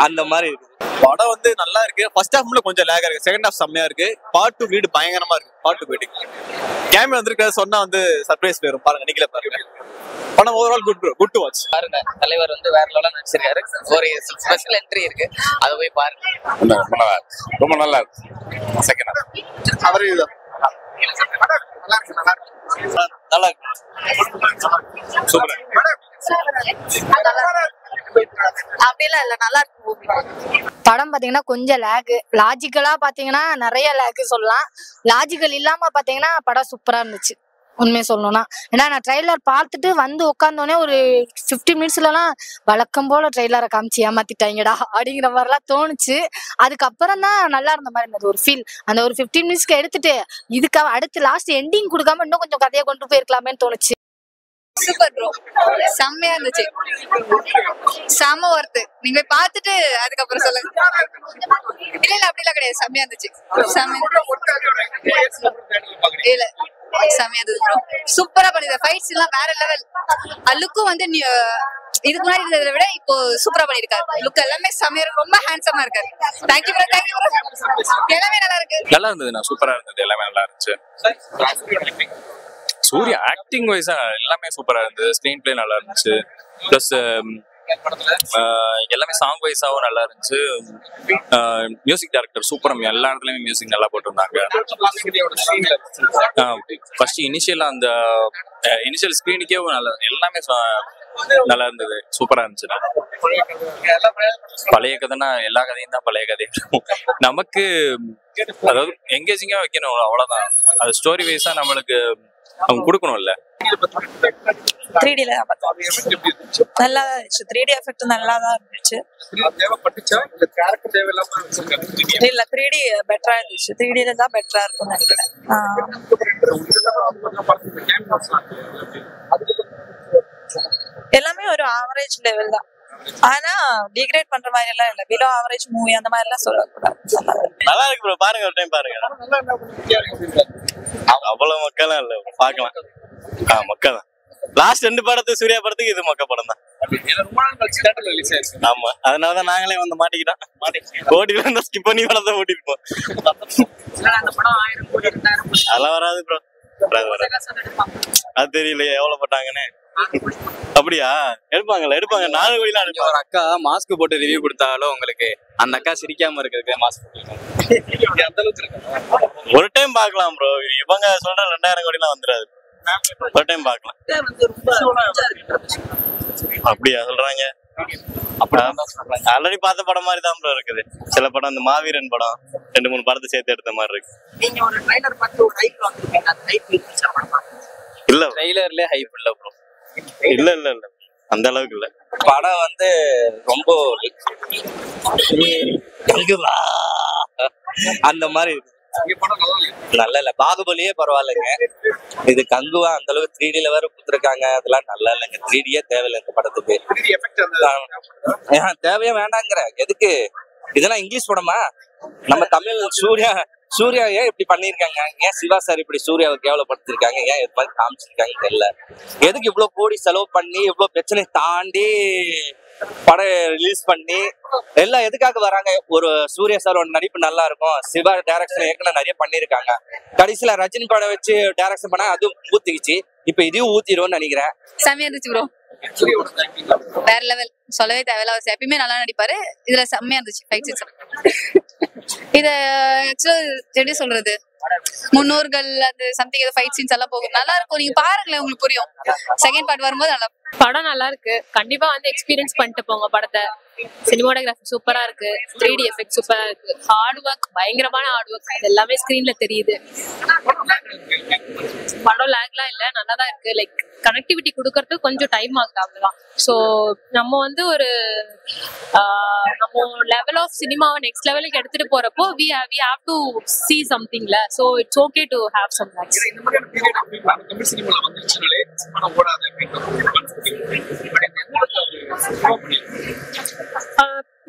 அந்த மாதிரி இருக்கு. படம் வந்து நல்லா இருக்கு. ஃபர்ஸ்ட் ஹாஃப்ல கொஞ்சம் லேகா இருக்கு, செகண்ட் ஹாஃப் செம்மையா இருக்கு. பார்ட் 2 லீடு பயங்கரமா இருக்கு. Part 2 waiting. கேமியா வந்திருக்காரு சொன்னா வந்து சர்ப்ரைஸ் வரும், பாருங்க, நீங்களே பாருங்க. படம் overall good bro, good to watch. பாருங்க, தலைவர் வந்து வேற லெவலா நடிச்சிருக்காரு. ஒரு ஸ்பெஷல் என்ட்ரி இருக்கு, அதை போய் பாருங்க. ரொம்ப நல்லா இருக்கு. செகண்ட் ஹாஃப் அவரே இதுதான் நல்லா இருக்கு. சூப்பர். அப்படிலாம் இல்ல, நல்லா இருக்கு. படம் பாத்தீங்கன்னா கொஞ்சம் லாஜிக்கலா பாத்தீங்கன்னா நிறைய லேக் சொல்லலாம். லாஜிக்கல் இல்லாம பாத்தீங்கன்னா படம் சூப்பரா இருந்துச்சு உண்மையை சொல்லணும்னா. ஏன்னா நான் ட்ரெய்லர் பார்த்துட்டு வந்து உட்காந்தோடனே ஒரு 15 மினிட்ஸ்லாம் வழக்கம் போல ட்ரெய்லரை காமிச்சு ஏமாத்திட்டாங்கடா அப்படிங்கிற மாதிரிலாம் தோணுச்சு. அதுக்கப்புறம் தான் நல்லா இருந்த மாதிரி இருந்தது ஒரு ஃபீல். அந்த ஒரு 15 மினிட்ஸ்க்கு எடுத்துட்டு இதுக்கு அடுத்து லாஸ்ட் எண்டிங் கொடுக்காம இன்னும் கொஞ்சம் கதையை கொண்டு போயிருக்கலாமேன்னு தோணுச்சு. சூப்பர் ப்ரோ, செம்மையா இருந்துச்சு. செம்ம ஒர்த்து. நீங்க போய் பார்த்துட்டு அதுக்கப்புறம் சொல்லுங்க. இல்ல அப்படிலாம் கிடையாது, செம்மையா இருந்துச்சு. இல்ல செம்மையா இருந்தது ப்ரோ, சூப்பரா பண்ணிருந்த. ஃபைட்ஸ் எல்லாம் வேற லெவல். லுக்கும் வந்து இதுக்கு முன்னாடி இருந்ததை விட இப்போ சூப்பரா பண்ணிருக்காரு. லுக் எல்லாமே செம்மையா இருக்கு, ரொம்ப ஹேண்ட்ஸமா இருக்காரு. Thank you bro, thank you bro. எல்லாமே நல்லா இருக்கு. நல்லா இருந்தது, நான் சூப்பரா இருந்தது, எல்லாமே நல்லா இருந்துச்சு. சூர்யா ஆக்டிங் வைஸா எல்லாமே சூப்பரா இருந்தது. ஸ்கிரீன் பிளே நல்லா இருந்துச்சு. பிளஸ் எல்லாமே சாங் வைஸாவும் நல்லா இருந்துச்சு. மியூசிக் டைரக்டர் சூப்பரா, எல்லா இடத்துலயுமே மியூசிக் நல்லா போட்டிருந்தாங்க. ஃபர்ஸ்ட் இனிஷியல் அந்த இனிஷியல் ஸ்கிரீனுக்கே நல்லா, எல்லாமே நல்லா இருந்தது, சூப்பரா இருந்துச்சு. பழைய கதைனா எல்லா கதையும் தான் பழைய கதை. நமக்கு அதாவது எங்கேஜிங்கா வைக்கணும், அவ்வளவுதான். அது ஸ்டோரி வைஸா நம்மளுக்கு அவங்க கொடுக்கணும்ல. 3D நல்லா இருந்துச்சு. 3D எஃபெக்ட் நல்லா தான் இருந்துச்சு. இல்ல 3D பெட்டரா இருந்துச்சு. 3Dல தான் பெட்டரா இருக்கும்னு நினைக்கிறேன். எல்லாமே ஒரு ஆவரேஜ் லெவல் தான். ஆனா டிகிரேட் பண்ற மாதிரி எல்லாம் இல்ல. பிலோ ஆவரேஜ் மூவி அந்த மாதிரி எல்லாம் சொல்லக்கூடாது. நல்லா இருக்கு ப்ரோ, பாருங்க, ஒரு டைம் பாருங்க. அவ்வளவு மக்கள் இல்ல, பாக்கலாம். மக்கள் தான். லாஸ்ட் 2 படத்துக்கு சூர்யா படத்துக்கு இது மொக்க படம் தான். ஆமா, அதனாலதான் நாங்களே வந்து மாட்டிக்கிட்டோம். ஓட்டிட்டு ஸ்கிப் பண்ணி படத்தை ஓட்டிருப்போம். அதெல்லாம் வராது ப்ரோ, அது தெரியலையே எவ்வளவு போட்டாங்கன்னு. அப்படியா? எடுப்பாங்க 4 கோடிலாம் எடுப்பாங்க. ஒரு அக்கா மாஸ்க் போட்டு ரிவ்யூ கொடுத்தாலும் உங்களுக்கு அந்த அக்கா சிரிக்காம இருக்கிறதுக்கு மாஸ்க் ஒரு டைம் பாக்கலாம் ப்ரோ. இவங்க சொல்ற 2000 கோடிலாம் வந்துடாது. ஒரு டைம் பாக்கலாம். அப்படியா சொல்றாங்க? ஆல்ரெடி பார்த்த படம் மாதிரி தான் ப்ரோ இருக்குது. சில படம், இந்த மாவீரன் படம் 2-3 படத்தை சேர்த்து எடுத்த மாதிரி இருக்கு. இல்ல ட்ரெய்லர்லயே ஹைப் இல்ல ப்ரோ. இல்ல அந்த அளவுக்கு இல்ல. படம் வந்து ரொம்ப அந்த மாதிரி நல்ல இல்ல. பாகுபலியே பரவாயில்லைங்க, இது கங்குவா அந்த அளவுக்கு 3Dல வேற குடுத்துருக்காங்க. அதெல்லாம் நல்லா இல்லைங்க. 3Dயே தேவையில்லை இந்த படத்துக்கு. தேவையா வேண்டாங்கிற எதுக்கு? இதெல்லாம் இங்கிலீஷ் படமா? நம்ம தமிழ் சூர்யா ஏன் இப்படி பண்ணிருக்காங்க? ஏன் சிவா சார் இப்படி சூர்யாவை கேவலப்படுத்திருக்காங்க? ஏன் இது மாதிரி காமிச்சிருக்காங்க தெரியல. எதுக்கு இவ்வளவு கோடி செலவு பண்ணி இவ்வளவு பிரச்சனை தாண்டி படம் ரிலீஸ் பண்ணி எல்லாம் எதுக்காக வராங்க? ஒரு சூர்யா சாரோட நடிப்பு நல்லா இருக்கும், சிவா டைரக்ஷன் ஏற்கனவே நிறைய பண்ணிருக்காங்க. கடைசியில ரஜினி படம் வச்சு டைரக்ஷன் பண்ணா அதுவும் ஊத்திக்கிச்சு. இப்ப இதையும் ஊத்திடும்னு நினைக்கிறேன். செம்மையா இருந்துச்சு ப்ரோ, வேற லெவல். சொல்லவே தேவையில்ல, அவர் எப்பயுமே நல்லா நடிப்பாரு. இதுல செம்மையா இருந்துச்சு ஃபைட் சீன்ஸ். இத ஆக்சுவலா எப்படி சொல்றது, முன்னோர்கள் அந்த சம்திங் ஏதோ ஃபைட் சீன்ஸ் எல்லாம் போகும், நல்லா இருக்கும். நீங்க பாருங்களேன், உங்களுக்கு புரியும். செகண்ட் பார்ட் வரும்போது நல்லா. படம் நல்லா இருக்கு, கண்டிப்பா வந்து எக்ஸ்பீரியன்ஸ் பண்ணிட்டு போங்க படத்தை. சினிமாட்டோகிராஃபி சூப்பரா இருக்கு, 3D எஃபெக்ட் சூப்பரா இருக்கு, ஹார்ட் ஒர்க், பயங்கரமான ஹார்ட் ஒர்க், அது எல்லாமே ஸ்கிரீன்ல தெரியுது. படம் லேக்லாம் இல்ல, நல்லா தான் இருக்கு. லைக் கனெக்டிவிட்டி கொடுக்கறதுக்கு கொஞ்சம் டைம் ஆகுது, அவ்வளவுதான். ஸோ நம்ம வந்து ஒரு நம்ம லெவல் ஆஃப் சினிமாவை நெக்ஸ்ட் லெவலுக்கு எடுத்துட்டு போறப்போ we have to see somethingல. So it's okay to have some lakes.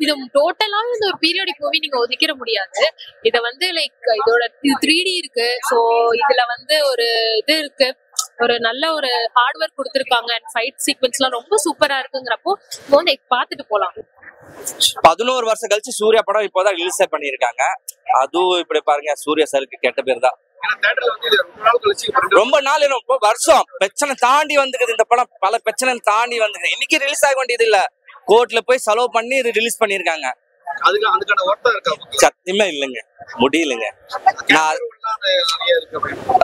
இது டோட்டலாவே இந்த ஒரு பீரியாடிக் மூவி நீங்க ஒதுக்கிட முடியாது. இத வந்து லைக் இதோட 3D இருக்கு. ஸோ இதுல வந்து ஒரு இது இருக்கு, ஒரு நல்ல ஒரு ஹார்ட் ஒர்க் கொடுத்துருக்காங்க அண்ட் ஃபைட் சீக்வன்ஸ் எல்லாம் ரொம்ப சூப்பரா இருக்குங்கிறப்போ வந்து பாத்துட்டு போலாம். 11 வருஷம் கழிச்சு சூர்யா படம் இப்போதான் ரிலீஸ் பண்ணியிருக்காங்க. அதுவும் இப்படி பாருங்க, சூர்யா சாருக்கு கெட்ட பேர் தான். ரொம்ப நாள் ரொம்ப வருஷம் பிரச்சனை தாண்டி வந்துக்குது இந்த படம், பல பிரச்சனை தாண்டி வந்துக்குது. இன்னைக்கு ரிலீஸ் ஆக வேண்டியது இல்ல, கோர்ட்ல போய் செலவு பண்ணி ரிலீஸ் பண்ணிருக்காங்க. சத்தியமா இல்லைங்க, முடியலங்க.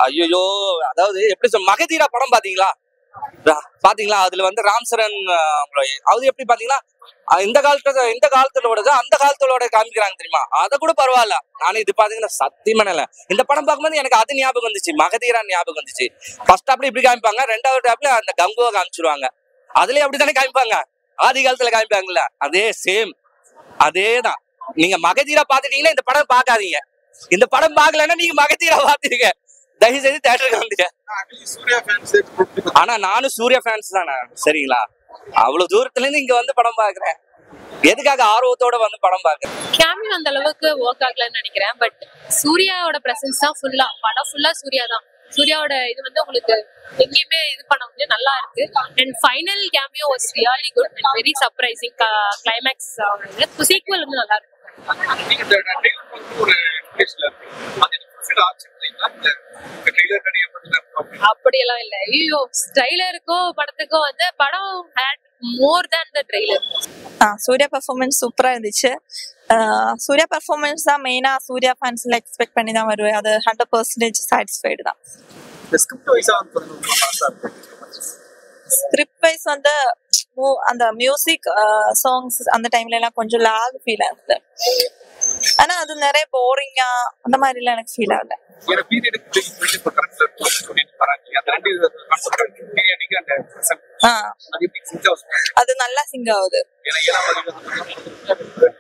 ஐயோ, அதாவது எப்படி சொல்ல, மகதீரா படம் பாத்தீங்களா? அதுல வந்து ராம் சரண் அது எப்படி பாத்தீங்களா, இந்த காலத்தோட அந்த காலத்தோட காமிக்கிறாங்க தெரியுமா, அத கூட பரவாயில்ல. ஆனா இது பாத்தீங்கன்னா சத்தியமா இல்ல. இந்த படம் பார்க்கும்போது எனக்கு அது ஞாபகம் வந்துச்சு, மகதீரா ஞாபகம் வந்துச்சு. ஃபர்ஸ்ட் ஹாப்ல இப்படி காமிப்பாங்க, ரெண்டாவது ஹாப்ல அந்த கங்குவா காமிச்சிருவாங்க. அதுலயே அப்படித்தானே காமிப்பாங்க, ஆதி காலத்துல காமிப்பாங்கல்ல, அதே சேம் அதேதான். நீங்க மகதீரா பாத்துட்டீங்கன்னா இந்த படம் பாக்காதீங்க. இந்த படம் பாக்கலன்னா நீங்க மகதீரா பாத்துருங்க, தயவு செய்து தியேட்டருக்கு வந்துங்க. ஆனா நானும் சூர்யா ஃபேன்ஸ் தானே, சரிங்களா? அவ்வளவு தூரத்துல இருந்து இங்க வந்து படம் பாக்குறேன், எதுக்காக ஆர்வத்தோட வந்து படம் பாக்குறேன். கேமியோ அந்த அளவுக்கு ஒர்க் ஆகலன்னு நினைக்கிறேன். பட் சூர்யாவோட பிரசன்ஸ் தான் ஃபுல்லா, படம் ஃபுல்லா சூர்யா தான். சூர்யாவோட இது வந்து உங்களுக்கு எங்கேயுமே இது பண்ண முடியாது, நல்லா இருக்கு. And final cameo was really good and very surprising. Climax sequel வந்து நல்லா இருக்கு. அப்படியெல்லாம் இல்ல. ஐயோ, ட்ரைலருக்கும் படத்துக்கும் வந்து படம் had more than the trailer. Suriya performance சூப்பரா இருந்துச்சு. சூர்யா பெர்ஃபார்மன்ஸ் தான் மெயினா சூர்யா ஃபேன்ஸ்ல எக்ஸ்பெக்ட் பண்ணி தான் வருவேன். அது 100% சாட்டிஸ்ஃபைடு தான். ஸ்கிரிப்ட் வைஸ் வந்து அந்த மியூசிக் சாங்ஸ் அந்த டைம்ல எல்லாம் கொஞ்சம் லாக் ஃபீல் ஆகுது. ஆனா அது நிறைய போரிங்கா அந்த மாதிரி எல்லாம் எனக்கு ஃபீல் ஆகல. அது நல்லா சிங்க் ஆகுது.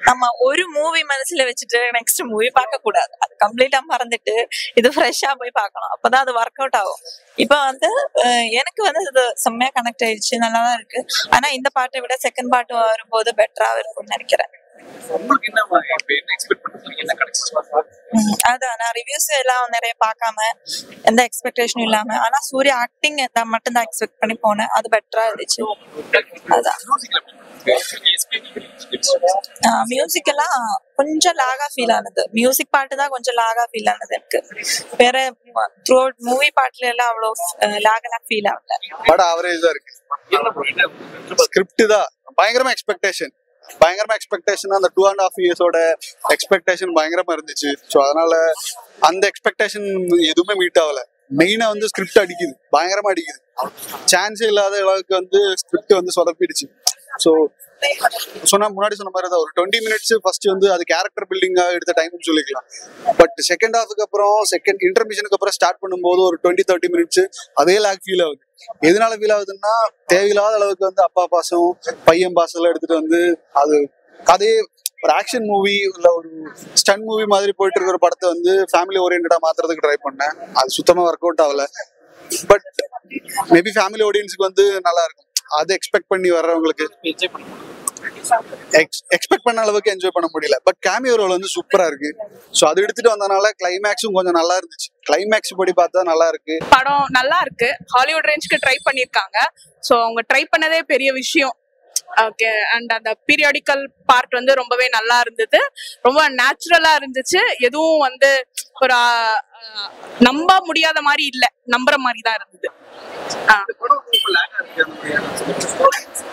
நம்ம ஒரு மூவி மனசுல வச்சுட்டு நெக்ஸ்ட் மூவி பார்க்க கூடாது, அது கம்ப்ளீட்டா மறந்துட்டு இது ஃப்ரெஷ்ஷா போய் பார்க்கணும், அப்பதான் அது ஒர்க் அவுட் ஆகும். இப்ப வந்து எனக்கு வந்து இது செம்மையா கனெக்ட் ஆயிடுச்சு, நல்லாதான் இருக்கு. ஆனா இந்த பாட்டை விட செகண்ட் பார்ட் வரும்போது பெட்டரா இருக்கும்னு நினைக்கிறேன். அதான் நான் ரிவ்யூஸ் எல்லாம் நிறைய பார்க்காம எந்த எக்ஸ்பெக்டேஷனும் இல்லாம, ஆனா சூர்யா ஆக்டிங் மட்டும் தான் எக்ஸ்பெக்ட் பண்ணி போனேன், அது பெட்டரா இருந்துச்சு. அதான் மியூசிக் எல்லாம் கொஞ்சம் லாகா ஃபீல் ஆனது. மியூசிக் பாட்டு தான் கொஞ்சம் லாகா ஃபீல் ஆனது எனக்கு. வேற த்ரூ அவுட் மூவி பாட்டுல எல்லாம் அவ்வளவு லாகெல்லாம் ஃபீல் ஆகல. படம் ஆவரேஜ் தான் இருக்கு. ஸ்கிரிப்ட் தான் பயங்கரமா எக்ஸ்பெக்டேஷன் அந்த 2.5 இயர்ஸோட எக்ஸ்பெக்டேஷன் பயங்கரமா இருந்துச்சு. ஸோ அதனால அந்த எக்ஸ்பெக்டேஷன் எதுவுமே மீட் ஆகல. மெயினா வந்து ஸ்கிரிப்ட் அடிக்குது, பயங்கரமா அடிக்குது. சான்ஸே இல்லாத அளவுக்கு வந்து ஸ்கிரிப்ட் வந்து சொதப்பிடுச்சு. ஸோ முன்னாடி சொன்ன மாதிரி தான் ஒரு 20 மினிட்ஸ் ஃபர்ஸ்ட் வந்து அது கேரக்டர் பில்டிங்காக எடுத்த டைம்னு சொல்லிக்கலாம். பட் செகண்ட் ஹாஃபுக்கு அப்புறம் செகண்ட் இன்டர்மிஷனுக்கு அப்புறம் ஸ்டார்ட் பண்ணும்போது ஒரு 20-30 மினிட்ஸ் அதே லாக் ஃபீல் ஆகுது. எதனால ஃபீல் ஆகுதுன்னா, தேவையில்லாத அளவுக்கு வந்து அப்பா பாசம் பையன் பாசம் எல்லாம் எடுத்துட்டு வந்து அது கதையே ஒரு ஆக்ஷன் மூவி இல்ல ஒரு ஸ்டன் மூவி மாதிரி போயிட்டு இருக்கிற படத்தை வந்து ஃபேமிலி ஓரியன்டா மாத்துறதுக்கு ட்ரை பண்ணேன். அது சுத்தமா ஒர்க் அவுட் ஆகல. பட் மேபி ஃபேமிலி ஆடியன்ஸுக்கு வந்து நல்லா இருக்கும். அதை எக்ஸ்பெக்ட் பண்ணி வர்றவங்களுக்கு எக்ஸ்பெக்ட் பண்ண அளவுக்கு என்ஜாய் பண்ண முடியல. பட் கேமியோ ரோல் வந்து சூப்பரா இருக்கு. ஸோ அது எடுத்துட்டு வந்தனால கிளைமேக்ஸும் கொஞ்சம் நல்லா இருந்துச்சு. கிளைமேக்ஸ் படி பார்த்தா நல்லா இருக்கு. படம் நல்லா இருக்கு. ஹாலிவுட் ரேஞ்சுக்கு ட்ரை பண்ணிருக்காங்க. ஸோ அவங்க ட்ரை பண்ணதே பெரிய விஷயம். ஓகே. அண்ட் அந்த பீரியாடிக்கல் பார்ட் வந்து ரொம்பவே நல்லா இருந்தது, ரொம்ப நேச்சுரலா இருந்துச்சு. எதுவும் வந்து ஒரு நம்ப முடியாத மாதிரி இல்ல, நம்புற மாதிரி தான் இருந்தது.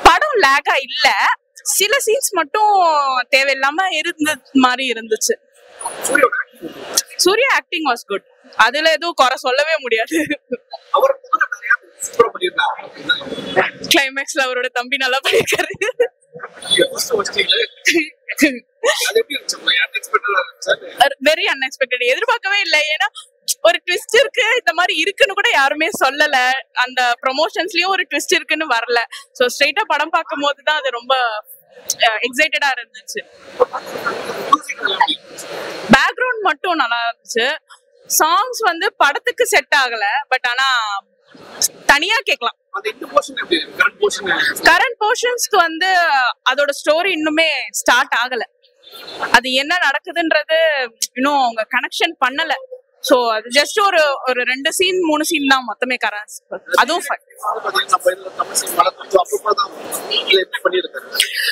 படம் லேகா இல்ல, சில சீன்ஸ் மட்டும் தேவையில்லாம இருந்த மாதிரி இருந்துச்சு. சூர்யா ஆக்டிங் வாஸ் குட், அதுல எதுவும் குறை சொல்லவே முடியாது. கிளைமேக்ஸ்ல அவரோட தம்பி நல்லா பண்ணிருக்காரு. வெரி அன்எக்ஸ்பெக்டட், எதிர்பார்க்கவே இல்லை. ஏன்னா ஒரு ட்விஸ்ட் இருக்கு, இந்த மாதிரி இருக்குன்னு கூட யாருமே சொல்லல. அந்த ப்ரொமோஷன்ஸ்லயும் ஒரு ட்விஸ்ட் இருக்குன்னு வரல. சோ ஸ்ட்ரெயிட்டா படம் பார்க்கும் போதுதான் அது ரொம்ப எக்ஸைட்டடா இருந்துச்சு. பேக்ரவுண்ட் மட்டும் நல்லா இருந்துச்சு. சாங்ஸ் வந்து படத்துக்கு செட் ஆகல, பட் ஆனா தனியா கேட்கலாம். கரண்ட் போர்ஷன்ஸ்க்கு வந்து அதோட ஸ்டோரி இன்னுமே ஸ்டார்ட் ஆகல. அது என்ன நடக்குதுன்றது இன்னும் அவங்க கனெக்ஷன் பண்ணல. சோ அது ஜஸ்ட் ஒரு ஒரு 2 சீன் 3 சீன் தான் மொத்தமே கரான். அதுவும் fun.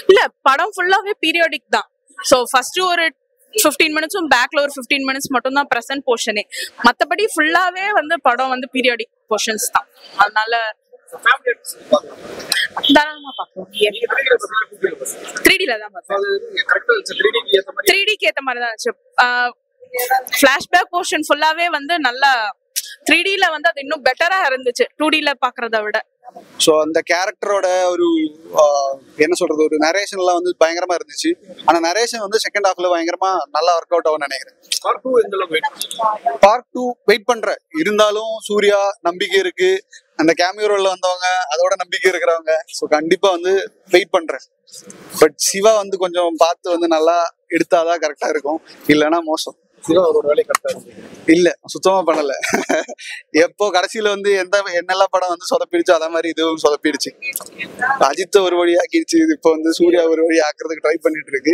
இல்ல படம் ஃபுல்லாவே பீரியாடிக் தான். சோ ஃபர்ஸ்ட் ஒரு 15 மினிட்ஸும் பேக்ல ஒரு 15 மினிட்ஸ் மட்டும் தான் பிரசன்ட் போர்ஷனே. மத்தபடி ஃபுல்லாவே வந்து படம் வந்து பீரியாடிக் போர்ஷன்ஸ் தான். அதனால தாராளமா பார்க்கலாம். 3Dல தான் பார்த்தேன். 3Dக்கு ஏத்த மாதிரி தான் இருந்துச்சு. ஃபிளாஷ்பேக் போர்ஷன் ஃபுல்லாவே வந்து நல்லா 3Dல வந்து அது இன்னும் பெட்டரா இருந்துச்சு 2Dல பாக்குறத விட. ஸோ அந்த கேரக்டரோட ஒரு என்ன சொல்றது ஒரு நரேஷன்லாம் வந்து பயங்கரமா இருந்துச்சு. ஆனா நரேஷன் வந்து செகண்ட் ஹாஃப்ல பயங்கரமா நல்லா ஒர்க் அவுட் ஆகும்னு நினைக்கிறேன். பார்ட் 2 வெயிட் பண்றேன். இருந்தாலும் சூர்யா நம்பிக்கை இருக்கு, அந்த கேமியோ ரோல்ல வந்தவங்க அதோட நம்பிக்கை இருக்கிறவங்க. ஸோ கண்டிப்பா வந்து வெயிட் பண்றேன். பட் சிவா வந்து கொஞ்சம் பார்த்து வந்து நல்லா எடுத்தாதான் கரெக்டா இருக்கும், இல்லைன்னா மோசம். சிவா அவரோட வேலையை கரெக்டா இருக்கு இல்ல சுத்தமா பண்ணல. எப்போ கடைசியில வந்து என்னெல்லாம் படம் வந்து சொதப்பிடுச்சு அதே மாதிரி இதுவும் சொதப்பிடுச்சு. அஜித் ஒரு வழி ஆக்கிடுச்சு, இப்போ வந்து சூர்யா ஒரு வழி ஆக்குறதுக்கு ட்ரை பண்ணிட்டு இருக்கு.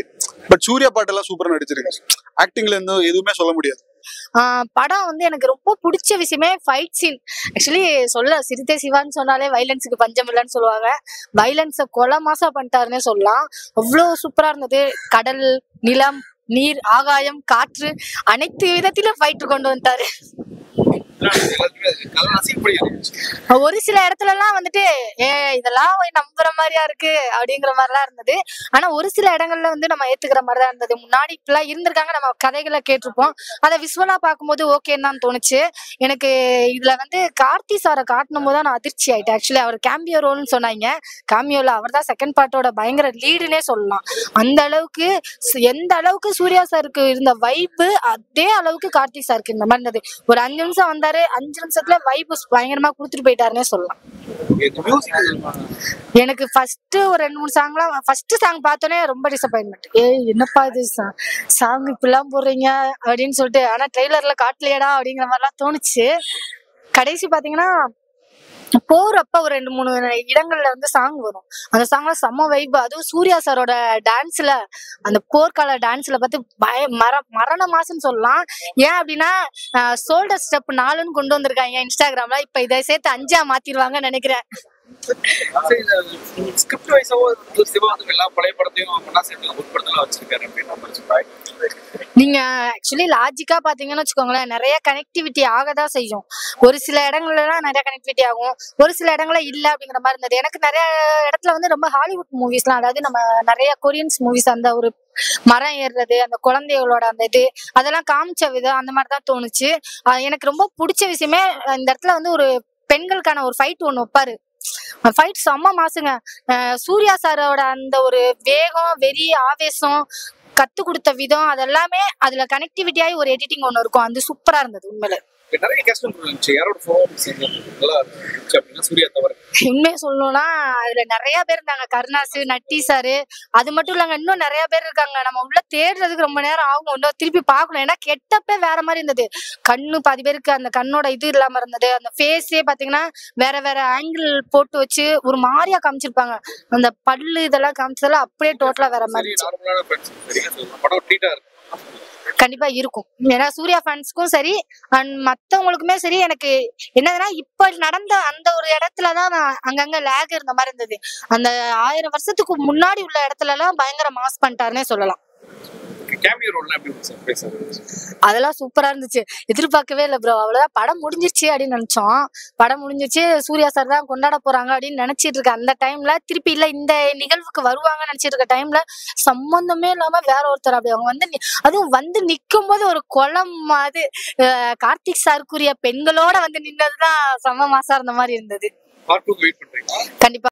பட் சூர்யா பாட்டெல்லாம் சூப்பரா நடிச்சிருக்கு. ஆக்டிங்ல இருந்து எதுவுமே சொல்ல முடியாது. படம் வந்து எனக்கு ரொம்ப பிடிச்ச விஷயமே ஃபைட் சீன். ஆக்சுவலி சிறுத்தை சிவான்னு சொன்னாலே வைலன்ஸுக்கு பஞ்சம் இல்லைன்னு சொல்லுவாங்க. வைலன்ஸை கொலை மாசா பண்ணிட்டாருன்னே சொல்லலாம். அவ்வளவு சூப்பரா இருந்தது. கடல், நிலம், நீர், ஆகாயம், காற்று அனைத்து விதத்திலும் ஃபைட் கொண்டு வந்துட்டாரு. ஒரு சில இடத்துல எல்லாம் வந்துட்டு இதெல்லாம் நம்புற மாதிரியா இருக்கு அப்படிங்கிற மாதிரிலாம் இருந்தது. ஆனா ஒரு சில இடங்கள்ல வந்து நம்ம ஏத்துக்கிற மாதிரிதான் இருந்தது. முன்னாடி இப்பெல்லாம் இருந்திருக்காங்க, நம்ம கதைகளை கேட்டிருப்போம். அதை விசுவலா பார்க்கும்போது ஓகேன்னு தான் தோணுச்சு எனக்கு. இதுல வந்து கார்த்தி சாரை காட்டணும் போது நான் அதிர்ச்சி ஆயிட்டேன். ஆக்சுவலி அவர் கேமியோ ரோல்னு சொன்னாங்க. கேமியோல அவர் தான் செகண்ட் பார்ட்டோட பயங்கர லீடுன்னே சொல்லலாம். அந்த அளவுக்கு எந்த அளவுக்கு சூர்யா சாருக்கு இருந்த வைப்பு அதே அளவுக்கு கார்த்தி சாருக்கு இந்த மாதிரி இருந்தது. ஒரு 5 நிமிஷம் வந்தாரு, 5 நிமிஷத்துல வைப் பயங்கரமா குடுத்துட்டு போயிட்டாருன்னே சொல்லலாம். எனக்கு ஃபர்ஸ்ட் ஒரு 2-3 சாங்லாம் ஃபர்ஸ்ட் சாங் பார்த்தோன்னே ரொம்ப டிசப்பாயின்மெண்ட். என்னப்பா இது சாங் இப்பெல்லாம் போடுறீங்க அப்படின்னு சொல்லிட்டு. ஆனா ட்ரெய்லர்ல காட்டலையடா அப்படிங்கிற மாதிரிலாம் தோணுச்சு. கடைசி பாத்தீங்கன்னா போறப்ப ஒரு 2-3 இடங்கள்ல வந்து சாங் வரும். அந்த சாங்ல செம்ம வைப். அதுவும் சூர்யா சாரோட டான்ஸ்ல, அந்த போர்க்கால டான்ஸ்ல பார்த்து மரண மாசுன்னு சொல்லலாம். ஏன் அப்படின்னா ஷோல்டர் ஸ்டெப் 4ன்னு கொண்டு வந்திருக்காங்க இன்ஸ்டாகிராம்ல. இப்ப இதை சேர்த்து 5ஆ மாத்திடுவாங்கன்னு நினைக்கிறேன். நீங்க ஆக்சுவலி லாஜிக்கா பாத்தீங்கன்னு வச்சுக்கோங்களேன், நிறைய கனெக்டிவிட்டி ஆகதான் செய்யும். ஒரு சில இடங்கள்ல எல்லாம் நிறைய கனெக்டிவிட்டி ஆகும், ஒரு சில இடங்கள்ல இல்ல அப்படிங்கிற மாதிரி இருந்தது. எனக்கு நிறைய இடத்துல வந்து ரொம்ப ஹாலிவுட் மூவிஸ் எல்லாம், அதாவது நம்ம நிறைய கொரியன்ஸ் மூவிஸ், அந்த ஒரு மரம் ஏறுறது, அந்த குழந்தைகளோட அந்த இது அதெல்லாம் காமிச்ச விதம் அந்த மாதிரிதான் தோணுச்சு. எனக்கு ரொம்ப பிடிச்ச விஷயமே இந்த இடத்துல வந்து ஒரு பெண்களுக்கான ஒரு ஃபைட் ஒண்ணு வைப்பாரு. ஃபைட் செம்ம மாசுங்க. சூர்யா சாரோட அந்த ஒரு வேகம், வெறி, ஆவேசம், கத்து கொடுத்த விதம் அதெல்லாமே அதுல கனெக்டிவிட்டி ஆகி ஒரு எடிட்டிங் ஒண்ணு இருக்கும். அது சூப்பரா இருந்தது உண்மையில. உண்மையை சொல்லணும்னா அதுல நிறைய பேர் இருந்தாங்க. கருணாசு, நட்டி சாரு, அது மட்டும் இல்லங்க இன்னும் நிறைய பேர் இருக்காங்க. நம்ம உள்ள தேடுறதுக்கு ரொம்ப நேரம் ஆகும், இன்னும் திருப்பி பார்க்கணும். ஏன்னா கெட்டப்பே வேற மாதிரி இருந்தது. கண்ணு பாதி பேருக்கு அந்த கண்ணோட இது இல்லாம இருந்தது. அந்த ஃபேஸே பாத்தீங்கன்னா வேற வேற ஆங்கிள் போட்டு வச்சு ஒரு மாதிரியா காமிச்சிருப்பாங்க. அந்த பல்லு இதெல்லாம் காமிச்சதெல்லாம் அப்படியே டோட்டலா வேற மாதிரி. கண்டிப்பா இருக்கும். ஏன்னா சூர்யா ஃபேன்ஸ்க்கும் சரி அண்ட் மத்தவங்களுக்குமே சரி. எனக்கு என்னதுன்னா இப்ப நடந்த அந்த ஒரு இடத்துலதான் அங்கங்க லேக் இருந்த மாதிரி இருந்தது. அந்த 1000 வருஷத்துக்கு முன்னாடி உள்ள இடத்துல எல்லாம் பயங்கர மாஸ் பண்ணிட்டாருன்னே சொல்லலாம். அதெல்லாம் சூப்பரா இருந்துச்சு. எதிர்பார்க்கவே இல்லை ப்ரோ. அவ்வளவுதான், படம் முடிஞ்சிருச்சு அப்படின்னு நினைச்சோம். படம் முடிஞ்சிருச்சு, சூர்யா சார் தான் கொண்டாட போறாங்க அப்படின்னு நினைச்சிட்டு இருக்க அந்த டைம்ல திருப்பி இல்ல இந்த நிகழ்வுக்கு வருவாங்கன்னு நினைச்சிட்டு இருக்க டைம்ல சம்பந்தமே இல்லாம வேற ஒருத்தர் அப்படி அவங்க வந்து அதுவும் வந்து நிக்கும் போது ஒரு குளம் அது கார்த்திக் சாருக்குரிய பெண்களோட வந்து நின்னதுதான் செம்ம மாசா இருந்த மாதிரி இருந்தது. கண்டிப்பா.